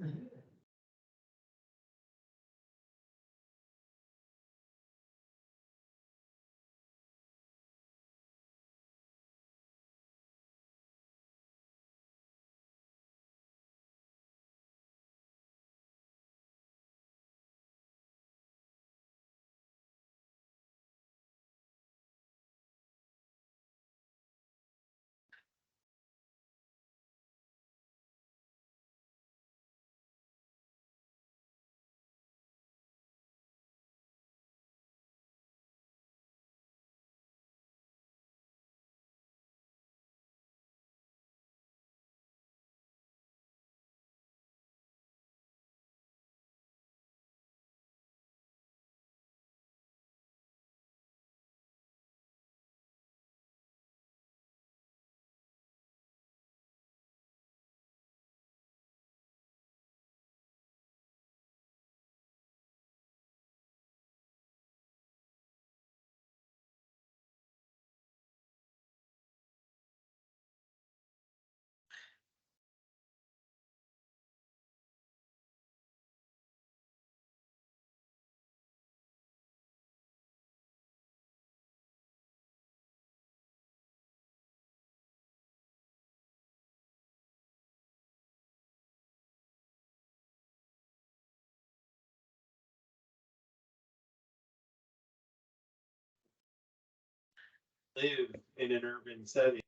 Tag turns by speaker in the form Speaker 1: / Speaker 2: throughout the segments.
Speaker 1: Live in an urban setting.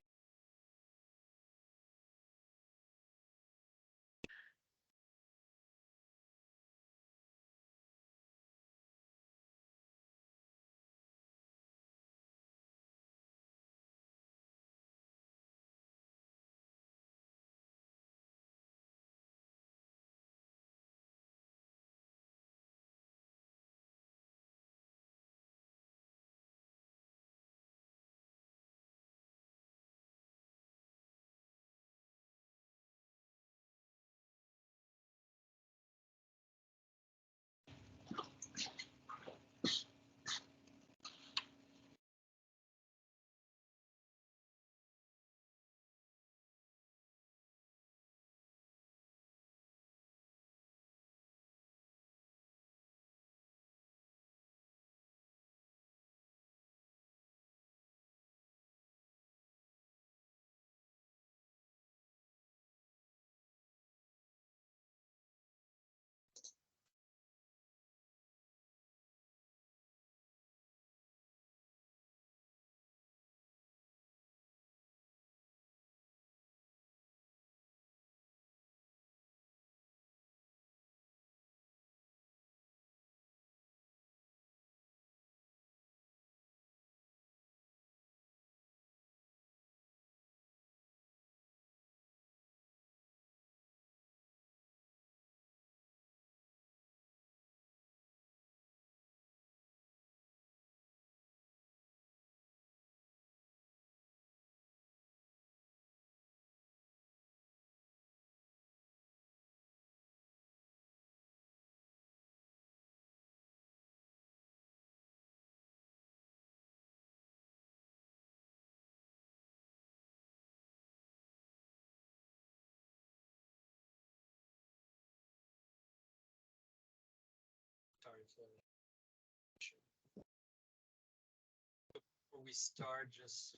Speaker 1: Before we start, just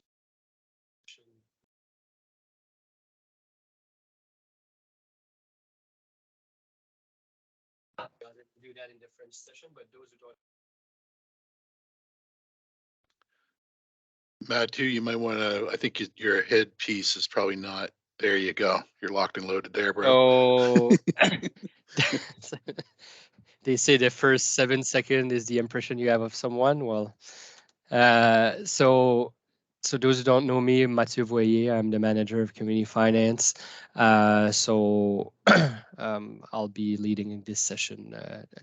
Speaker 1: do that in the French session, but those who don't.
Speaker 2: Matt, too, you might want to, I think your headpiece is probably not, there you go. You're locked and loaded there, bro.
Speaker 1: Oh, they say the first 7 seconds is the impression you have of someone. Well, so those who don't know me, Mathieu Voyer, I'm the manager of community finance. I'll be leading this session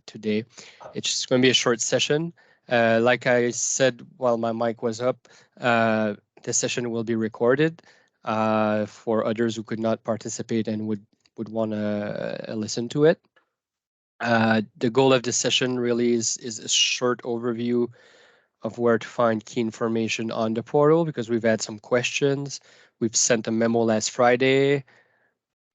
Speaker 1: today. It's just going to be a short session. Like I said while my mic was up, the session will be recorded for others who could not participate and would want to listen to it. The goal of this session really is a short overview of where to find key information on the portal because we've had some questions. We've sent a memo last Friday.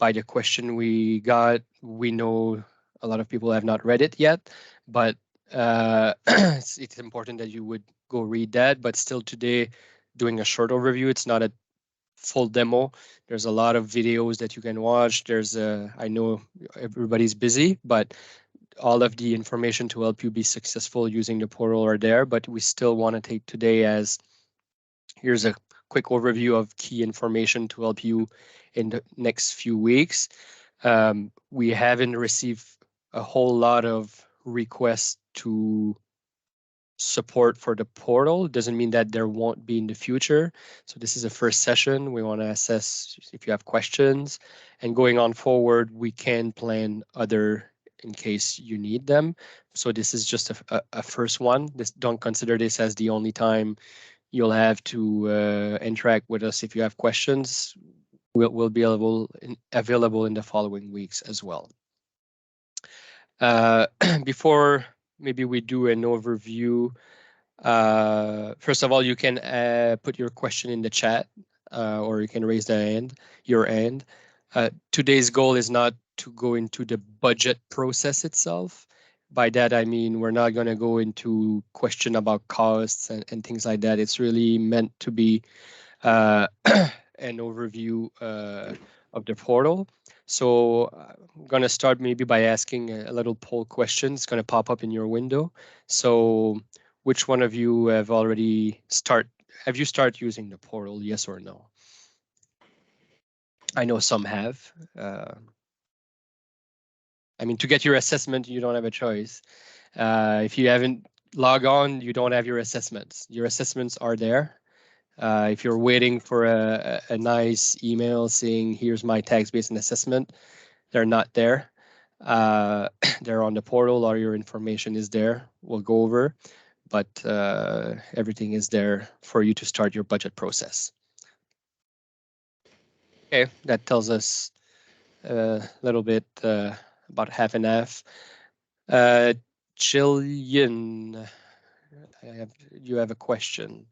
Speaker 1: by the question we got, we know a lot of people have not read it yet, but it's important that you would go read that. But still today, doing a short overview, it's not a full demo. There's a lot of videos that you can watch. I know everybody's busy, but all of the information to help you be successful using the portal are there, but we still want to take today as here's a quick overview of key information to help you in the next few weeks. We haven't received a whole lot of requests to support for the portal. It doesn't mean that there won't be in the future. So this is a first session. We want to assess if you have questions, and going on forward, we can plan other in case you need them. So this is just a first one. Don't consider this as the only time you'll have to interact with us. If you have questions, we'll be available in the following weeks as well. Before maybe we do an overview, first of all, you can put your question in the chat, or you can raise your hand. Today's goal is not to go into the budget process itself. By that, I mean, we're not going to go into question about costs and things like that. It's really meant to be an overview of the portal. So I'm going to start maybe by asking a little poll question. It's going to pop up in your window. So which one of you have you started using the portal, yes or no? I know some have. I mean, to get your assessment, you don't have a choice. If you haven't logged on, you don't have your assessments. Your assessments are there. If you're waiting for a nice email saying, here's my tax-based assessment, they're not there. They're on the portal, all your information is there. We'll go over, but everything is there for you to start your budget process. Okay, that tells us a little bit about half and half. Jillian, you have a question.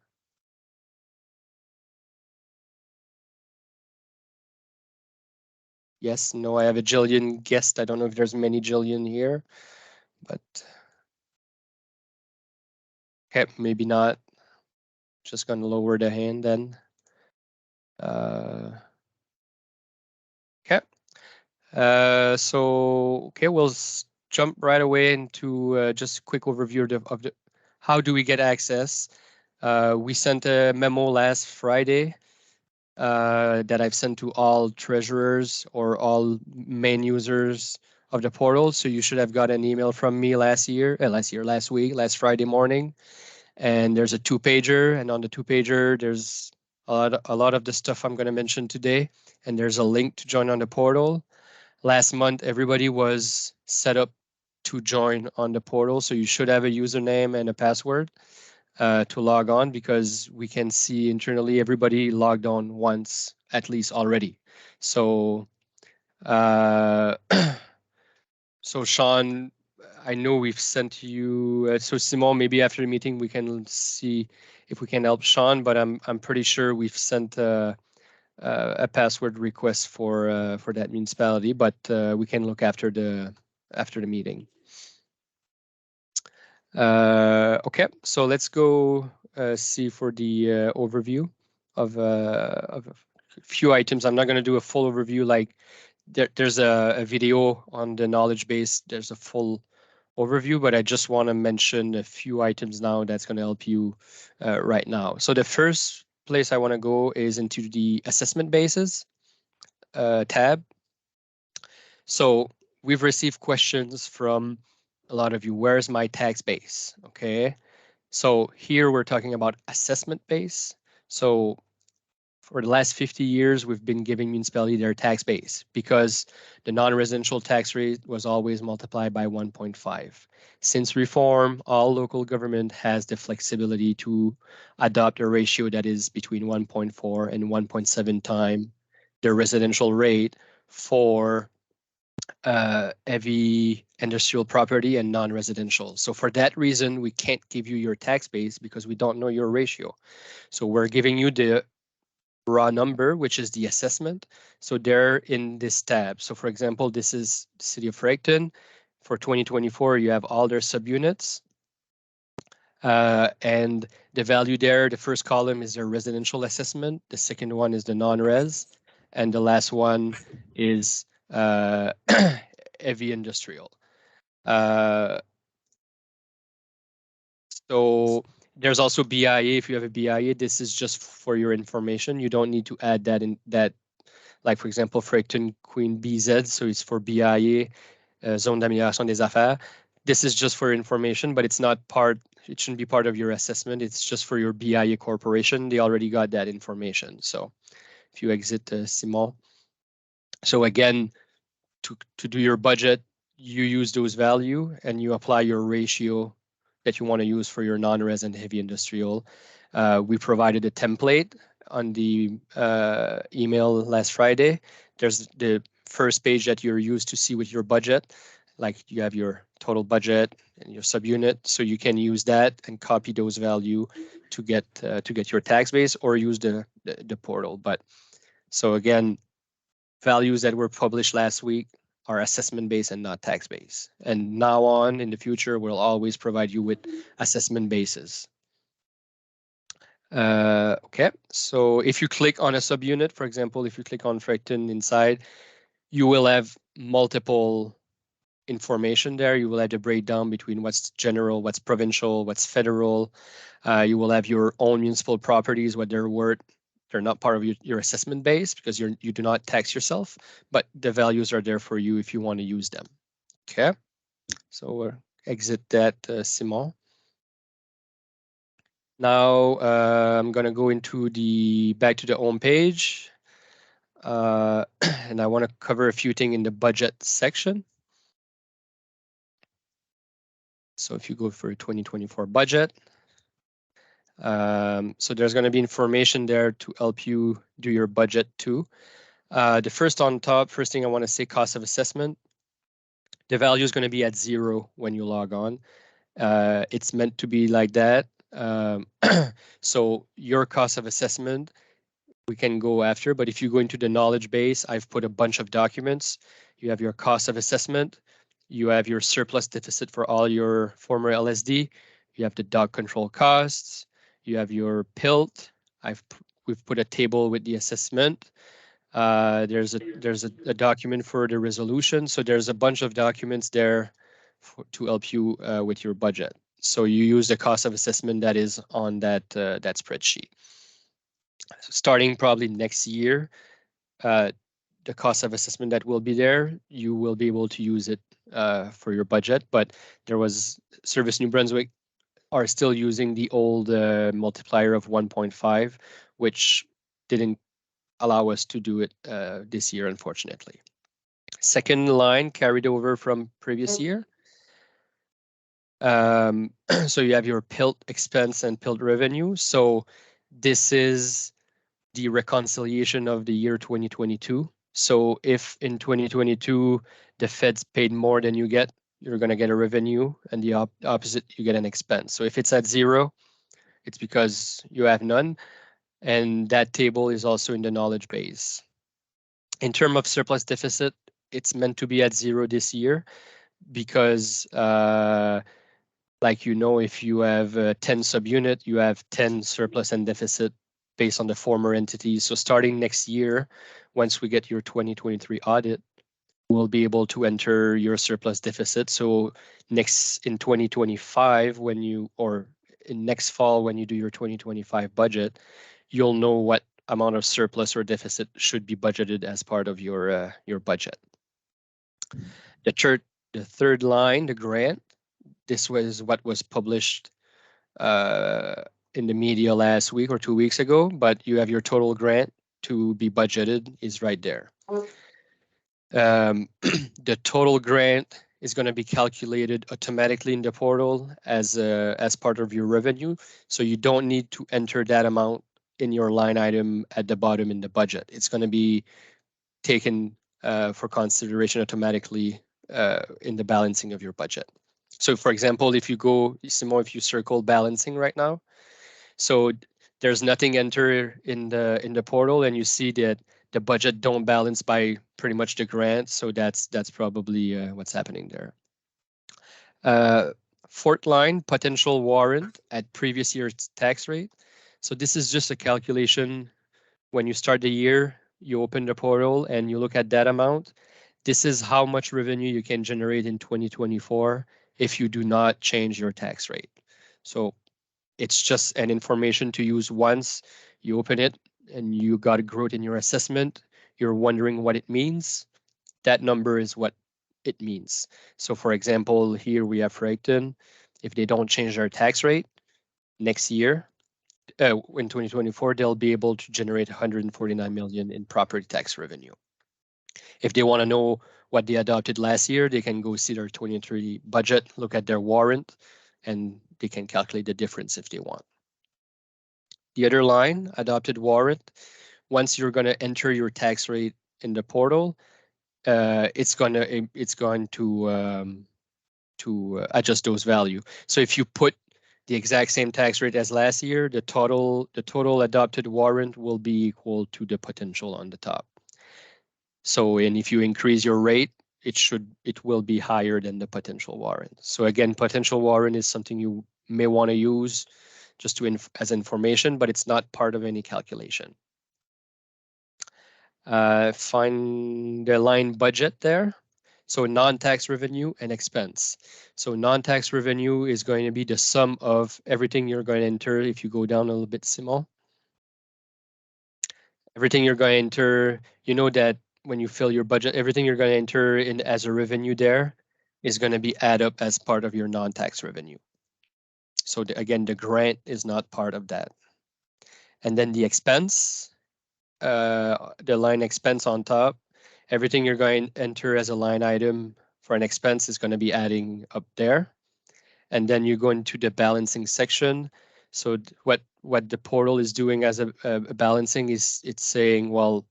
Speaker 1: Yes, no, I have a Jillian guest. I don't know if there's many Jillian here, but okay, maybe not. Just gonna lower the hand then. Okay. Okay, we'll jump right away into just a quick overview of the how do we get access. We sent a memo last Friday that I've sent to all treasurers or all main users of the portal. So you should have got an email from me last Friday morning. And there's a 2-pager, and on the 2-pager, there's a lot of the stuff I'm going to mention today. And there's a link to join on the portal. Last month, everybody was set up to join on the portal. So you should have a username and a password to log on, because we can see internally everybody logged on once at least already. So, so Sean, I know we've sent you. So Simon, maybe after the meeting we can see if we can help Sean. But I'm pretty sure we've sent a password request for that municipality. But we can look after the meeting. Okay, so let's go see for the overview of a few items. I'm not going to do a full overview. Like there's a video on the knowledge base. There's a full overview, but I just want to mention a few items now that's going to help you right now. So the first place I want to go is into the assessment bases tab. So we've received questions from a lot of you. Where's my tax base? Okay. So here we're talking about assessment base. So for the last 50 years, we've been giving municipality their tax base because the non-residential tax rate was always multiplied by 1.5. Since reform, all local government has the flexibility to adopt a ratio that is between 1.4 and 1.7 times the residential rate for heavy industrial property and non-residential. So for that reason, we can't give you your tax base because we don't know your ratio. So we're giving you the raw number, which is the assessment. So they're in this tab. So for example, this is the City of Fredericton. For 2024, you have all their subunits. And the value there, the first column is their residential assessment. The second one is the non-res. And the last one is heavy industrial. So there's also BIA. If you have a BIA, this is just for your information. You don't need to add that in that, like for example, Fredericton Queen BZ. So it's for BIA, Zone d'amélioration des affaires. This is just for information, but it's not part, it shouldn't be part of your assessment. It's just for your BIA corporation. They already got that information. So if you exit Simon. So again, to do your budget, you use those value and you apply your ratio that you want to use for your non-res and heavy industrial. We provided a template on the email last Friday. There's the first page that you're used to see with your budget, like you have your total budget and your subunit, so you can use that and copy those value to get your tax base or use the portal. But so again, values that were published last week are assessment based and not tax based. And now on in the future, we'll always provide you with assessment bases. Okay, so if you click on a subunit, for example, if you click on Fredericton inside, you will have multiple information there. You will have the breakdown between what's general, what's provincial, what's federal. You will have your own municipal properties, what they're worth. They're not part of your assessment base because you do not tax yourself, but the values are there for you if you want to use them. Okay, so we'll exit that, Simon. Now I'm gonna go into back to the home page, and I want to cover a few things in the budget section. So if you go for 2024 budget, so there's going to be information there to help you do your budget too. The first thing I want to say, cost of assessment. The value is going to be at 0 when you log on. It's meant to be like that. So your cost of assessment, we can go after, but if you go into the knowledge base, I've put a bunch of documents. You have your cost of assessment. You have your surplus deficit for all your former LSD. You have the dog control costs. You have your PILT. We've put a table with the assessment. There's a document for the resolution. So there's a bunch of documents there to help you with your budget. So you use the cost of assessment that is on that spreadsheet. So starting probably next year, the cost of assessment that will be there, you will be able to use it for your budget. But there was Service New Brunswick are still using the old multiplier of 1.5, which didn't allow us to do it this year, unfortunately. Second line carried over from previous year. So you have your PILT expense and PILT revenue. So this is the reconciliation of the year 2022. So if in 2022 the feds paid more than you get, you're going to get a revenue, and the opposite, you get an expense. So if it's at 0, it's because you have none, and that table is also in the knowledge base. In terms of surplus deficit, it's meant to be at 0 this year because like, if you have 10 subunit, you have 10 surplus and deficit based on the former entities. So starting next year, once we get your 2023 audit, we'll be able to enter your surplus deficit. So in 2025, in next fall, when you do your 2025 budget, you'll know what amount of surplus or deficit should be budgeted as part of your budget. The third line, the grant, this was what was published in the media last week or 2 weeks ago, but you have your total grant to be budgeted is right there. The total grant is going to be calculated automatically in the portal as part of your revenue. So you don't need to enter that amount in your line item at the bottom in the budget. It's going to be taken for consideration automatically in the balancing of your budget. So for example, if you circle balancing right now, so there's nothing enter in the portal, and you see that the budget don't balance by pretty much the grant. So that's probably what's happening there. Fourth line, potential warrant at previous year's tax rate. So this is just a calculation. When you start the year, you open the portal and you look at that amount. This is how much revenue you can generate in 2024 if you do not change your tax rate. So it's just an information to use once you open it and you got a growth in your assessment. You're wondering what it means. That number is what it means. So for example, here we have Fredericton. If they don't change their tax rate next year, in 2024, they'll be able to generate 149 million in property tax revenue. If they want to know what they adopted last year, they can go see their 2023 budget, look at their warrant, and they can calculate the difference if they want. The other line, adopted warrant, once you're going to enter your tax rate in the portal, it's going to adjust those value. So if you put the exact same tax rate as last year, the total adopted warrant will be equal to the potential on the top. So, and if you increase your rate, it will be higher than the potential warrant. So again, potential warrant is something you may want to use just to as information, but it's not part of any calculation. Find the line budget there. So non-tax revenue and expense. So non-tax revenue is going to be the sum of everything you're going to enter. If you go down a little bit, Simon, everything you're going to enter, you know that when you fill your budget, everything you're going to enter in as a revenue there is going to be added up as part of your non-tax revenue. So again, the grant is not part of that. And then the expense, the line expense on top, everything you're going to enter as a line item for an expense is going to be adding up there. And then you go into the balancing section. So what the portal is doing as a balancing is it's saying, well,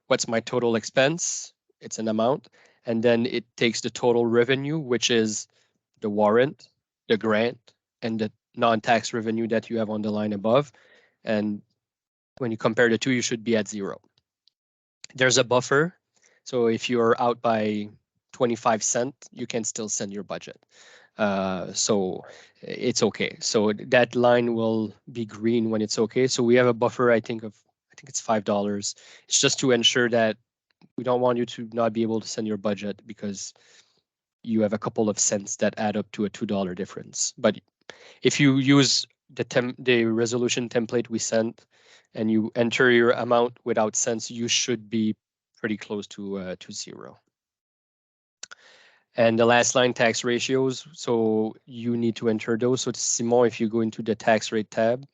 Speaker 1: what's my total expense? It's an amount. And then it takes the total revenue, which is the warrant, the grant, and the non-tax revenue that you have on the line above. And when you compare the two, you should be at 0. There's a buffer. So if you're out by 25 cents, you can still send your budget. So it's okay. So that line will be green when it's okay. So we have a buffer, I think it's $5. It's just to ensure that we don't want you to not be able to send your budget because you have a couple of cents that add up to a $2 difference. But if you use the resolution template we sent and you enter your amount without cents, you should be pretty close to 0. And the last line, tax ratios. So you need to enter those. So Simon, if you go into the tax rate tab.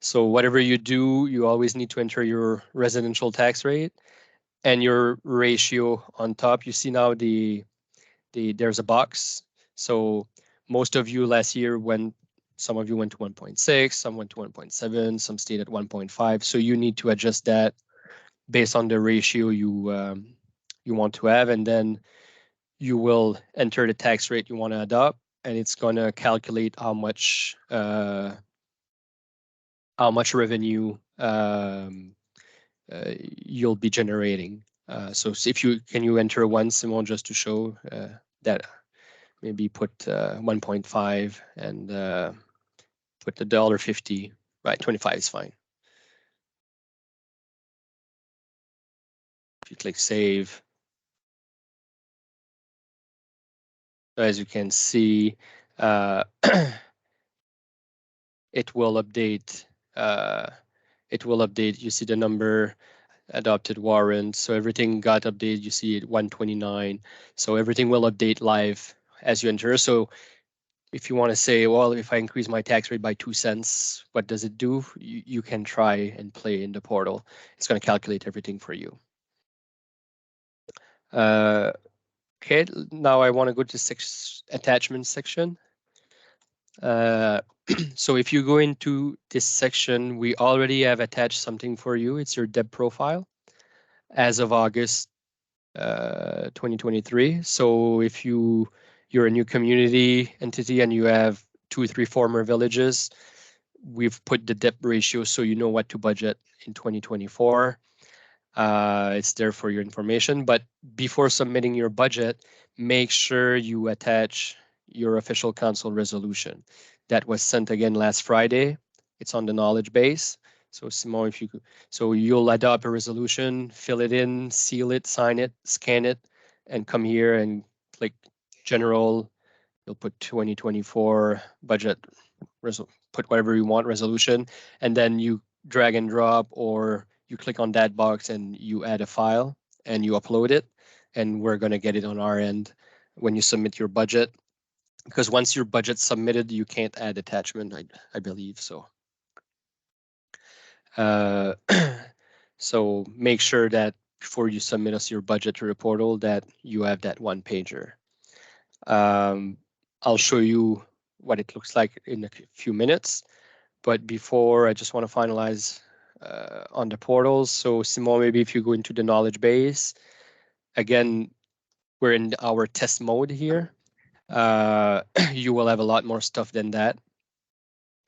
Speaker 1: So whatever you do, you always need to enter your residential tax rate and your ratio on top. You see now there's a box. So most of you last year some of you went to 1.6, some went to 1.7, some stayed at 1.5. So you need to adjust that based on the ratio you want to have, and then you will enter the tax rate you want to adopt, and it's going to calculate how much revenue you'll be generating. So if can you enter one, Simon, just to show that maybe put 1.5 and put the $1.50, right? 25 is fine. If you click save, as you can see, it will update. You see the number, adopted warrant. So everything got updated. You see it 129. So everything will update live as you enter. So if you want to say, well, if I increase my tax rate by 2 cents, what does it do? You can try and play in the portal. It's going to calculate everything for you. Okay, now I want to go to attachment section. So if you go into this section, we already have attached something for you. It's your debt profile as of August 2023. So if you're a new community entity and you have 2 or 3 former villages, we've put the debt ratio so you know what to budget in 2024. It's there for your information, but before submitting your budget, make sure you attach your official council resolution. That was sent again last Friday. It's on the knowledge base. So Simon, if you could, so you'll adopt a resolution, fill it in, seal it, sign it, scan it, and come here and click general. You'll put 2024 budget, put whatever you want resolution, and then you drag and drop, or you click on that box and you add a file and you upload it, and we're going to get it on our end when you submit your budget, because once your budget's submitted, you can't add attachment, I believe. So so make sure that before you submit us your budget to the portal that you have that one pager. I'll show you what it looks like in a few minutes, but before, I just want to finalize on the portals. So Simon, maybe if you go into the knowledge base, again, we're in our test mode here. You will have a lot more stuff than that.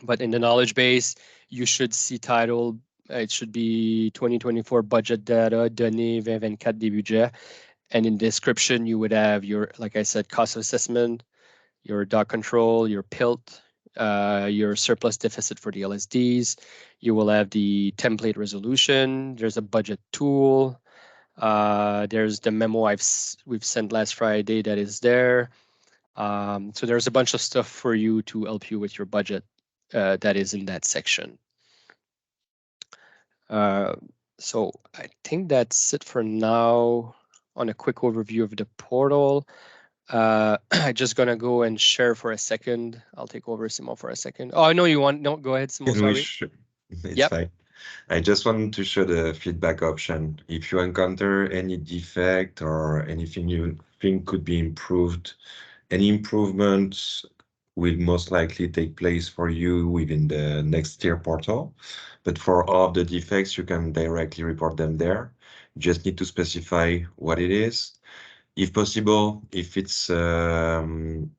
Speaker 1: But in the knowledge base, you should see title. It should be 2024 budget data, données 2024 des budgets. And in description, you would have your, like I said, cost assessment, your dot control, your PILT, your surplus deficit for the LSDs. You will have the template resolution. There's a budget tool. There's the memo we've sent last Friday that is there. So there's a bunch of stuff for you to help you with your budget that is in that section. So I think that's it for now on a quick overview of the portal. I'm just gonna go and share for a second. I'll take over, Simon, for a second. Oh, I know you want. No, go ahead, Simon. Sorry.
Speaker 3: It's
Speaker 1: Yep.
Speaker 3: fine. I just wanted to show the feedback option. If you encounter any defect or anything you think could be improved, any improvements will most likely take place for you within the next tier portal. But for all of the defects, you can directly report them there. You just need to specify what it is. If possible, if it's an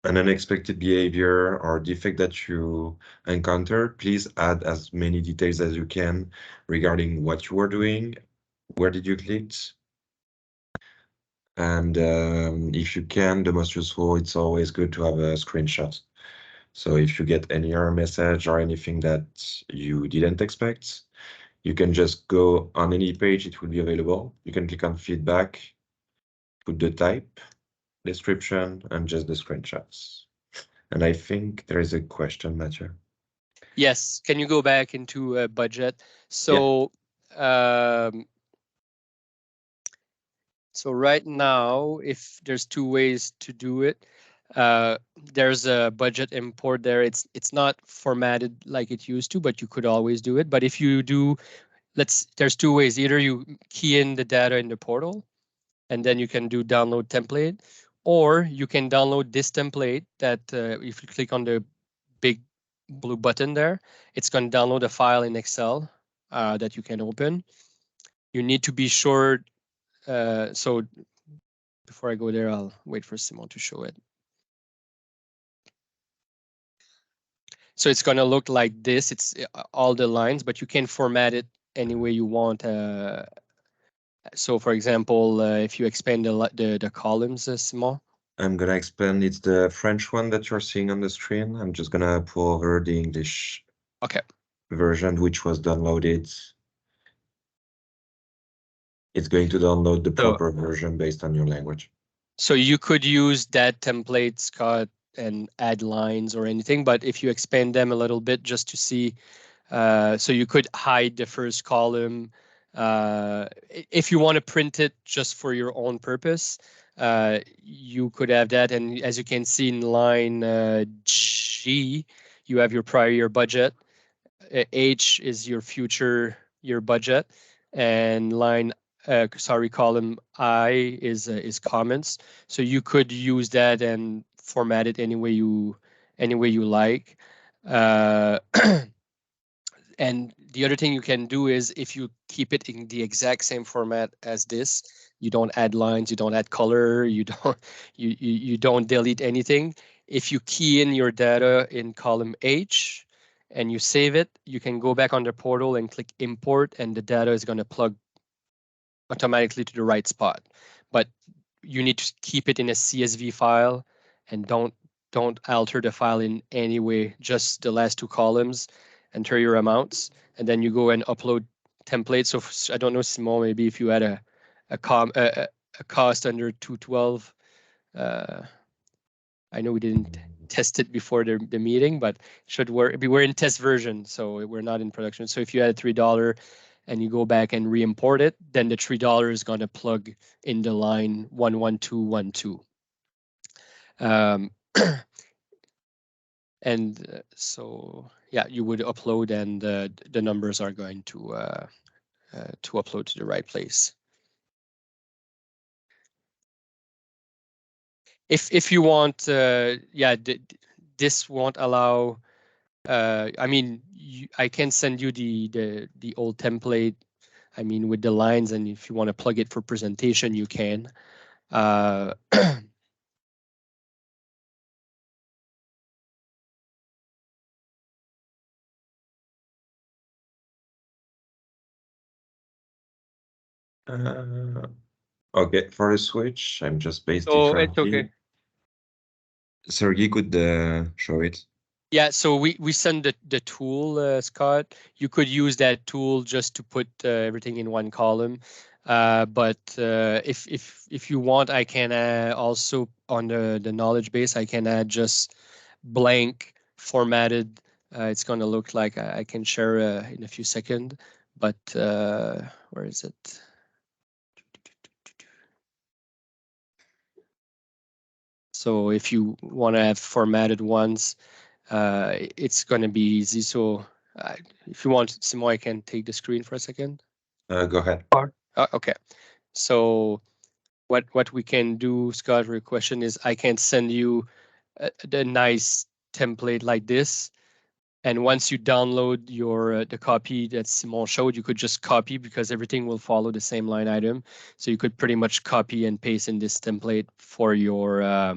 Speaker 3: unexpected behavior or defect that you encounter, please add as many details as you can regarding what you are doing, where did you click, and if you can, the most useful, it's always good to have a screenshot. So if you get any error message or anything that you didn't expect, you can just go on any page, it will be available. You can click on feedback, put the type, description, and just the screenshots. And I think there is a question, Mathieu.
Speaker 1: Yes. Can you go back into budget? So, so right now, if there's two ways to do it, there's a budget import there. It's not formatted like it used to, but you could always do it. But if you do, there's two ways. Either you key in the data in the portal, and then you can do download template, or you can download this template that if you click on the big blue button there, it's going to download a file in Excel that you can open. You need to be sure. So before I go there, I'll wait for Simon to show it. So it's going to look like this. It's all the lines, but you can format it any way you want. So for example, if you expand the columns, Simon.
Speaker 3: I'm gonna expand. It's the French one that you're seeing on the screen. I'm just gonna pull over the English version, which was downloaded. It's going to download the proper version based on your language.
Speaker 1: So you could use that template, Scott, and add lines or anything, but if you expand them a little bit just to see, so you could hide the first column. If you want to print it just for your own purpose, you could have that. And as you can see in line G, you have your prior year budget. H is your future year budget, and line column I is comments. So you could use that and format it any way you like. And the other thing you can do is if you keep it in the exact same format as this, you don't add lines, you don't add color, you don't delete anything. If you key in your data in column H, and you save it, you can go back on the portal and click import, and the data is going to plug automatically to the right spot. But you need to keep it in a CSV file, and don't alter the file in any way, just the last two columns, enter your amounts, and then you go and upload templates. So I don't know, Simon, maybe if you had a cost under 212, I know we didn't test it before the meeting, but it should work. We're in test version, so we're not in production. So if you had $3 and you go back and re-import it, then the $3 is going to plug in the line 11212. And so, yeah, you would upload, and the numbers are going to upload to the right place. If you want, yeah, this won't allow. I mean, I can send you the old template. I mean, with the lines, and if you want to plug it for presentation, you can.
Speaker 3: Okay, for the switch, I'm just based
Speaker 1: Oh, it's
Speaker 3: differently.
Speaker 1: okay.
Speaker 3: Sergey could show it.
Speaker 1: Yeah, so we send the tool, Scott. You could use that tool just to put everything in one column. But if you want, I can also on the knowledge base, I can add just blank formatted. It's going to look like I can share in a few seconds. But where is it? So if you want to have formatted ones, it's going to be easy. So if you want, Simon, I can take the screen for a second.
Speaker 3: Go ahead.
Speaker 1: Okay. So what we can do, Scott, for your question is I can send you a nice template like this. And once you download your the copy that Simon showed, you could just copy, because everything will follow the same line item. So you could pretty much copy and paste in this template for your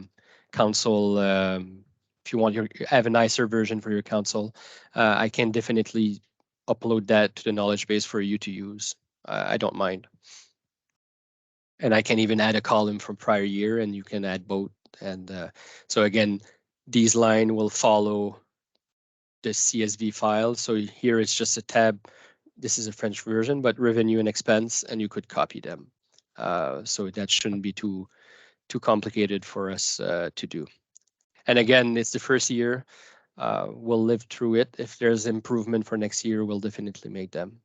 Speaker 1: console. If you want have a nicer version for your console, I can definitely upload that to the knowledge base for you to use. I don't mind. And I can even add a column from prior year, and you can add both. And so again, these line will follow the CSV file. So here it's just a tab. This is a French version, but revenue and expense, and you could copy them. So that shouldn't be too complicated for us to do. And again, it's the first year. We'll live through it. If there's improvement for next year, we'll definitely make them.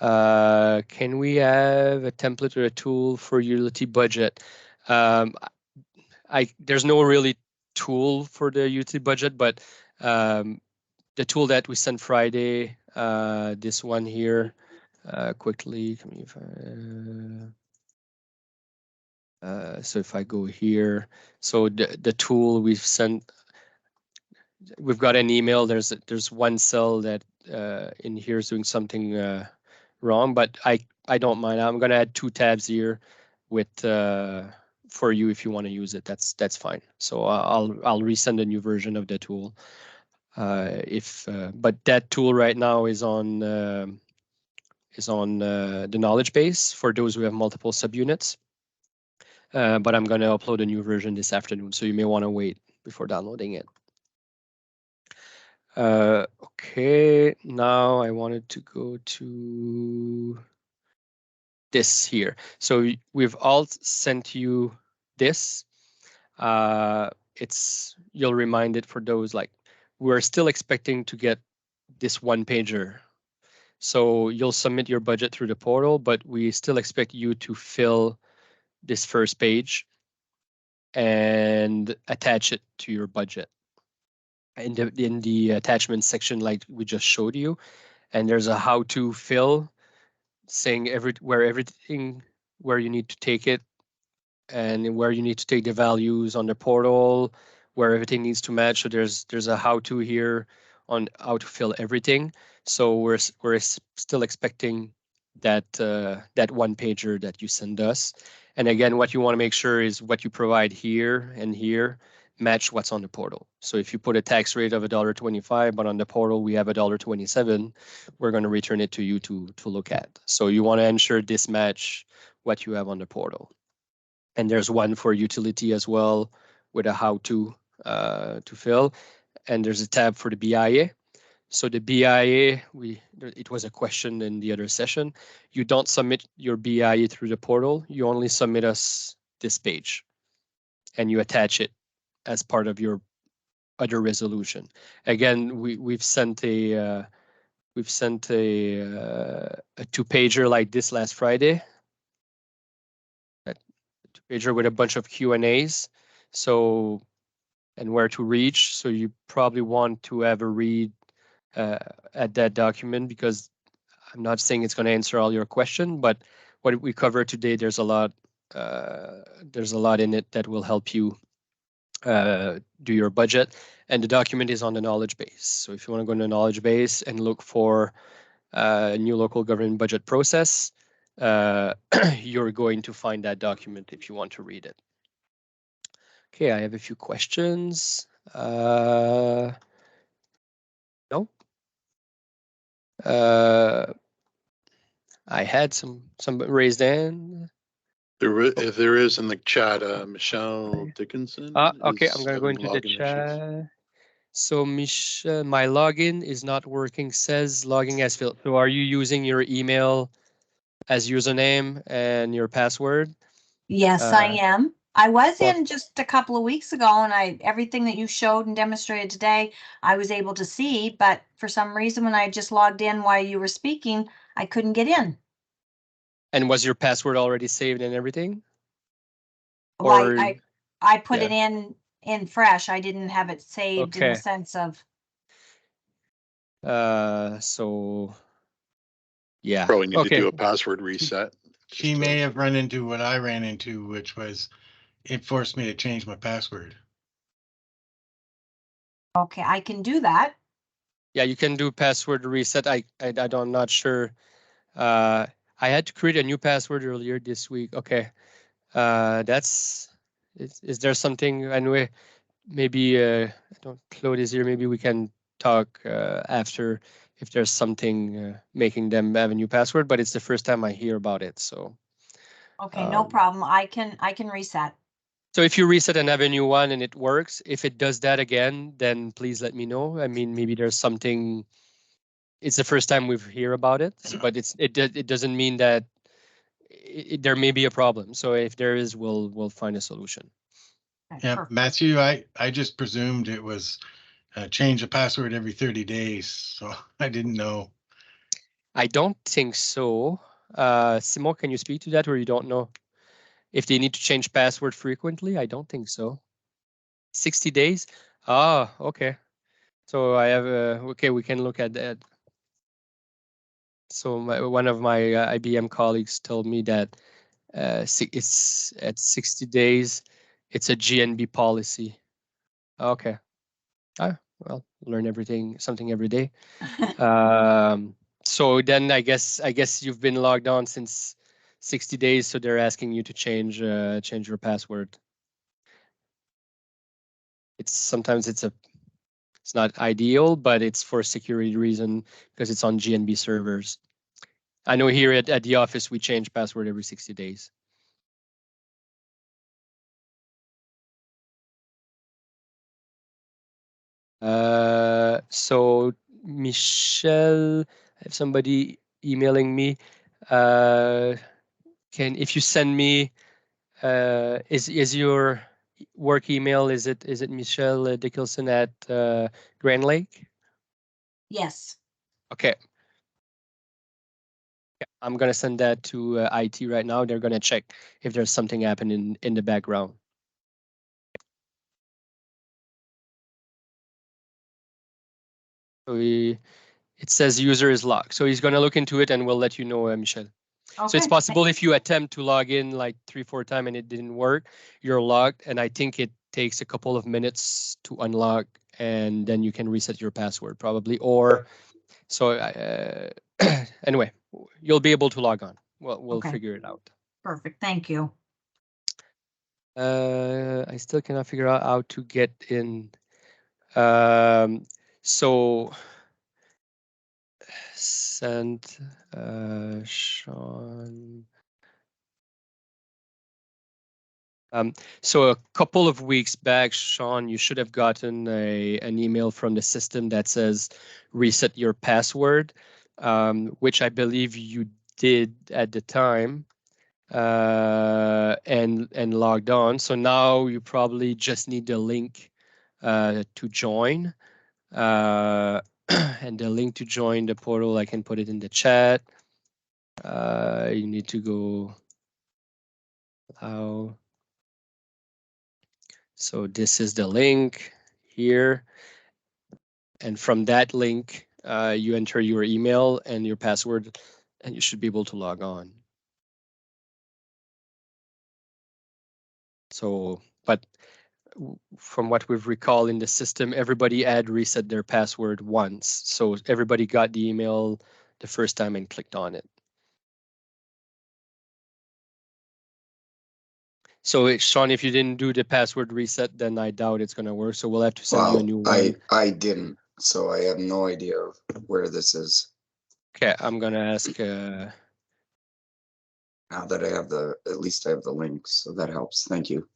Speaker 1: Can we have a template or a tool for utility budget? There's no really tool for the utility budget, but the tool that we sent Friday, this one here, quickly. So if I go here, so the tool we've sent, we've got an email. There's one cell that in here is doing something wrong, but I don't mind. I'm gonna add two tabs here with for you if you want to use it. That's fine. So I'll resend a new version of the tool. But that tool right now is on the knowledge base for those who have multiple subunits. But I'm going to upload a new version this afternoon, so you may want to wait before downloading it. Okay, now I wanted to go to this here. So we've all sent you this. You'll remind it for those, like, we're still expecting to get this one pager. So you'll submit your budget through the portal, but we still expect you to fill this first page and attach it to your budget in the attachment section, like we just showed you. And there's a how to fill saying where you need to take it, and where you need to take the values on the portal, where everything needs to match. So there's a how to here on how to fill everything. So we're still expecting that that one pager that you send us. And again, what you want to make sure is what you provide here and here, match what's on the portal. So if you put a tax rate of $1.25, but on the portal we have $1.27, we're going to return it to you to look at. So you want to ensure this match what you have on the portal. And there's one for utility as well with a how-to to fill. And there's a tab for the BIA. So the BIA, it was a question in the other session. You don't submit your BIA through the portal. You only submit us this page, and you attach it as part of your other resolution. Again, we've sent a two-pager like this last Friday. A two-pager with a bunch of Q&As. So, and where to reach. So you probably want to have a read at that document, because I'm not saying it's going to answer all your question, but what we covered today, there's a lot in it that will help you do your budget. And the document is on the knowledge base. So if you want to go in the knowledge base and look for new local government budget process, you're going to find that document if you want to read it. Okay, I have a few questions. No. I had some raised hand.
Speaker 2: There is in the chat, Michelle Dickinson.
Speaker 1: Okay, I'm gonna go
Speaker 2: having
Speaker 1: into the
Speaker 2: login
Speaker 1: chat.
Speaker 2: issues.
Speaker 1: So Michelle, my login is not working, says logging as failed. So are you using your email as username and your password?
Speaker 4: Yes, I am. I was
Speaker 1: well-
Speaker 4: in just a couple of weeks ago, and everything that you showed and demonstrated today, I was able to see, but for some reason, when I just logged in while you were speaking, I couldn't get in.
Speaker 1: And was your password already saved and everything?
Speaker 4: Well,
Speaker 1: Or
Speaker 4: I put
Speaker 1: yeah.
Speaker 4: it in fresh. I didn't have it saved in the
Speaker 1: Okay.
Speaker 4: sense of,
Speaker 1: so yeah.
Speaker 2: Probably need to
Speaker 1: Okay.
Speaker 2: do a password reset.
Speaker 5: She may have run into what I ran into, which was it forced me to change my password.
Speaker 4: okay, I can do that.
Speaker 1: Yeah, you can do password reset. I'm not sure. I had to create a new password earlier this week. Okay. Is there something, anyway, maybe Claude is here, maybe we can talk after if there's something making them have a new password, but it's the first time I hear about it. So
Speaker 4: Okay, no problem. I can reset.
Speaker 1: so if you reset and have a new one and it works, if it does that again, then please let me know. I mean, maybe there's something, it's the first time we've heard about it, but it doesn't mean that there may be a problem. So if there is, we'll find a solution.
Speaker 4: Okay,
Speaker 5: Yeah,
Speaker 4: perfect.
Speaker 5: Matthew, I just presumed it was change the password every 30 days, so I didn't know.
Speaker 1: I don't think so. Simon, can you speak to that, or you don't know if they need to change password frequently? I don't think so. 60 days? Ah, okay. So I have okay, we can look at that. So one of my IBM colleagues told me that it's at 60 days. It's a GNB policy. Okay. Well, learn something every day. So then I guess you've been logged on since 60 days, so they're asking you to change your password. Sometimes it's not ideal, but it's for security reason because it's on GNB servers. I know here at the office we change password every 60 days. So Michelle, I have somebody emailing me. If you send me, is your work email, is it Michelle Dickelson at Grand Lake?
Speaker 4: Yes.
Speaker 1: Okay. I'm gonna send that to IT right now. They're gonna check if there's something happening in the background. So it says user is locked. So he's gonna look into it and we'll let you know, Michelle.
Speaker 4: Okay.
Speaker 1: So it's possible if you attempt to log in like 3-4 times and it didn't work, you're locked. And I think it takes a couple of minutes to unlock, and then you can reset your password probably. Or so anyway, you'll be able to log on. We'll
Speaker 4: Okay.
Speaker 1: figure it out.
Speaker 4: Perfect. Thank you.
Speaker 1: I still cannot figure out how to get in. So send Sean. So a couple of weeks back, Sean, you should have gotten an email from the system that says reset your password, which I believe you did at the time, and logged on. So now you probably just need the link to join. And the link to join the portal, I can put it in the chat. You need to go allow. So this is the link here. And from that link, you enter your email and your password, and you should be able to log on. So, but from what we've recalled in the system, everybody had reset their password once. So everybody got the email the first time and clicked on it. So Sean, if you didn't do the password reset, then I doubt it's going to work. So we'll have to send you a new one.
Speaker 6: I didn't, so I have no idea where this is.
Speaker 1: Okay, I'm going to ask.
Speaker 6: Now that I have at least I have the link, so that helps. Thank you.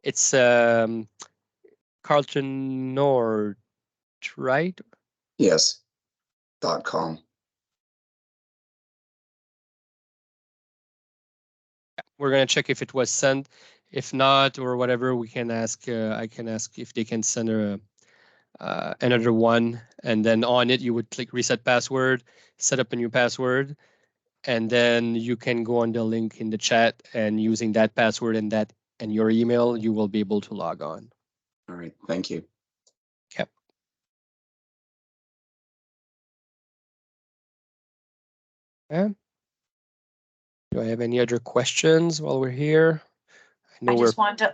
Speaker 1: It's Carlton Nord, right?
Speaker 6: Yes. .com.
Speaker 1: We're gonna check if it was sent. If not, or whatever, we can ask. I can ask if they can send another one, and then on it you would click reset password, set up a new password, and then you can go on the link in the chat, and using that password and your email, you will be able to log on.
Speaker 6: All right. Thank you.
Speaker 1: Yep. Yeah. Do I have any other questions while we're here?
Speaker 4: I just wanted to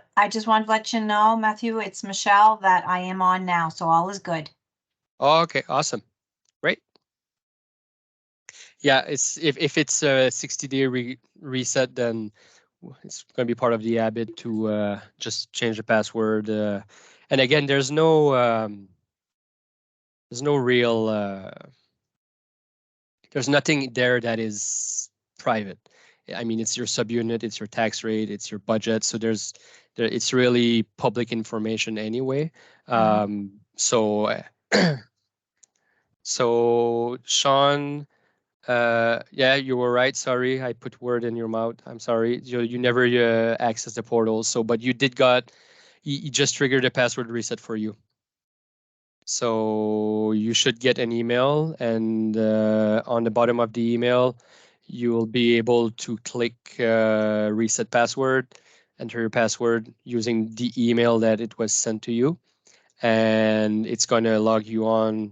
Speaker 4: let you know, Matthew, it's Michelle, that I am on now, so all is good.
Speaker 1: Oh, okay, awesome. Great. Yeah, it's if it's a 60-day reset, then it's going to be part of the habit to just change the password. And again, there's no real there's nothing there that is private. I mean, it's your subunit, it's your tax rate, it's your budget. So it's really public information anyway. So so Sean. Yeah, you were right. Sorry, I put word in your mouth. I'm sorry. You never access the portal. So, but you did you just triggered a password reset for you. So you should get an email, and on the bottom of the email, you will be able to click reset password, enter your password using the email that it was sent to you, and it's going to log you on.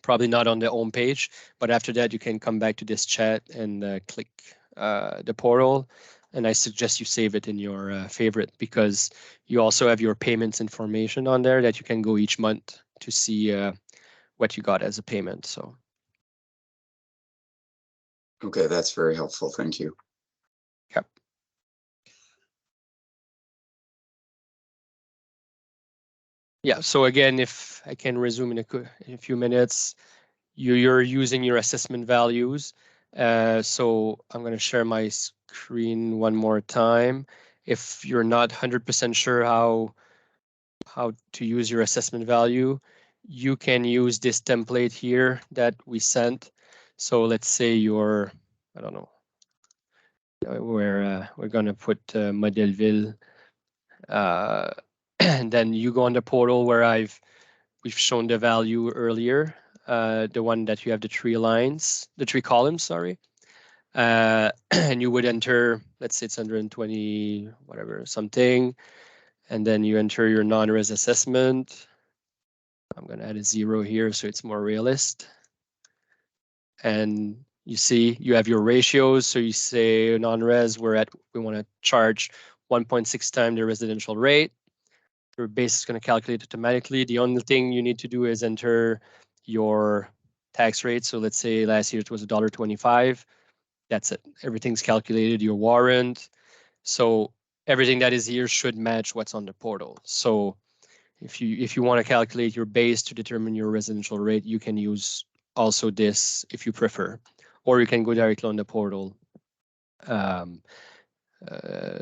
Speaker 1: Probably not on the home page, but after that you can come back to this chat and click the portal. And I suggest you save it in your favorite, because you also have your payments information on there that you can go each month to see what you got as a payment. So.
Speaker 6: Okay, that's very helpful. Thank you.
Speaker 1: Yep. Yeah, so again, if I can resume in a few minutes, you're using your assessment values. So I'm going to share my screen one more time. If you're not 100% sure how to use your assessment value, you can use this template here that we sent. So let's say I don't know, we're going to put Modelville, and then you go on the portal where we've shown the value earlier, the one that you have the three columns, sorry. And you would enter, let's say it's 120, whatever, something, and then you enter your non-res assessment. I'm going to add a 0 here so it's more realist. And you see you have your ratios. So you say non-res, we want to charge 1.6 times the residential rate. Your base is going to calculate automatically. The only thing you need to do is enter your tax rate. So let's say last year it was $1.25. That's it. Everything's calculated, your warrant. So everything that is here should match what's on the portal. So if you want to calculate your base to determine your residential rate, you can use also this if you prefer, or you can go directly on the portal.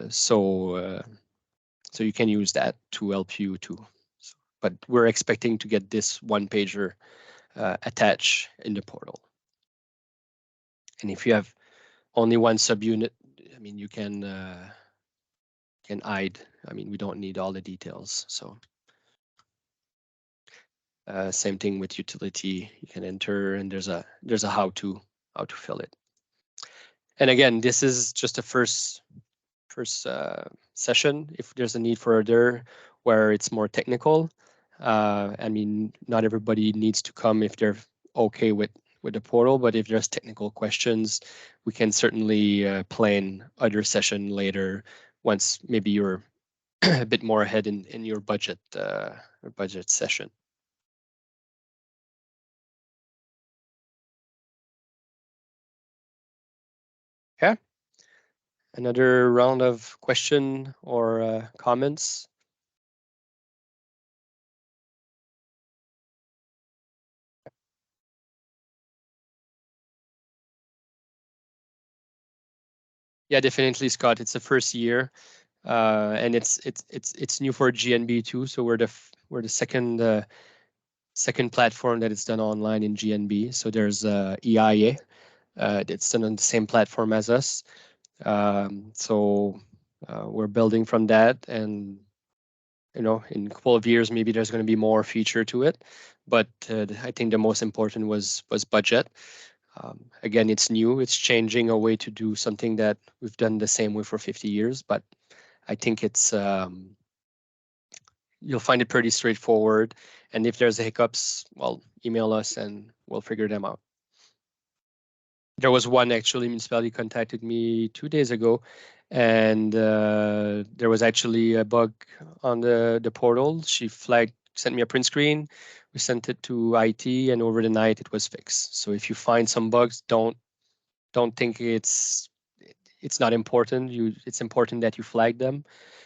Speaker 1: So you can use that to help you too. But we're expecting to get this one pager attached in the portal. And if you have only one subunit, I mean, you can hide. I mean, we don't need all the details. So same thing with utility. You can enter, and there's a how to fill it. And again, this is just a first session. If there's a need for other where it's more technical, I mean, not everybody needs to come if they're okay with the portal, but if there's technical questions, we can certainly plan other session later once maybe you're a bit more ahead in your budget session. Okay. Another round of question or comments? Yeah, definitely, Scott. It's the first year, and it's new for GNB too. So we're the second platform that is done online in GNB. So there's EIA that's done on the same platform as us. So we're building from that, and in a couple of years maybe there's going to be more feature to it. But I think the most important was budget. Again, it's new. It's changing a way to do something that we've done the same way for 50 years. But I think it's you'll find it pretty straightforward. And if there's hiccups, well, email us and we'll figure them out. There was one actually municipality contacted me 2 days ago, and there was actually a bug on the portal. She sent me a print screen. We sent it to IT, and over the night it was fixed. So if you find some bugs, don't think it's not important. It's important that you flag them,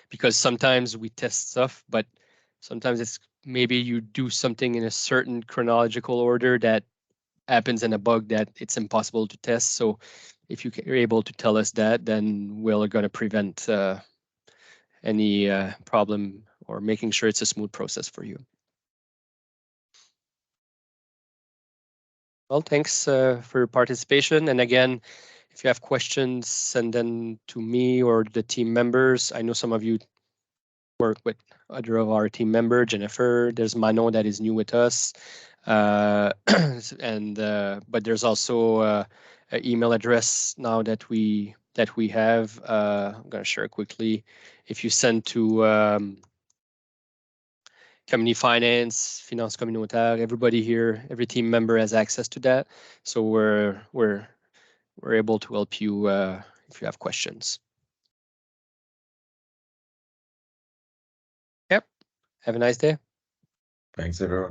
Speaker 1: because sometimes we test stuff, but sometimes it's maybe you do something in a certain chronological order that happens in a bug that it's impossible to test. So if you're able to tell us that, then we're going to prevent any problem, or making sure it's a smooth process for you. Well, thanks for your participation. And again, if you have questions, send them to me or the team members. I know some of you work with other of our team members, Jennifer. There's Manon that is new with us. And but there's also an email address now that we have. I'm going to share it quickly. If you send to community finance, finance communautaire, everybody here, every team member has access to that. So we're able to help you if you have questions. Yep. Have a nice day.
Speaker 3: Thanks, everyone.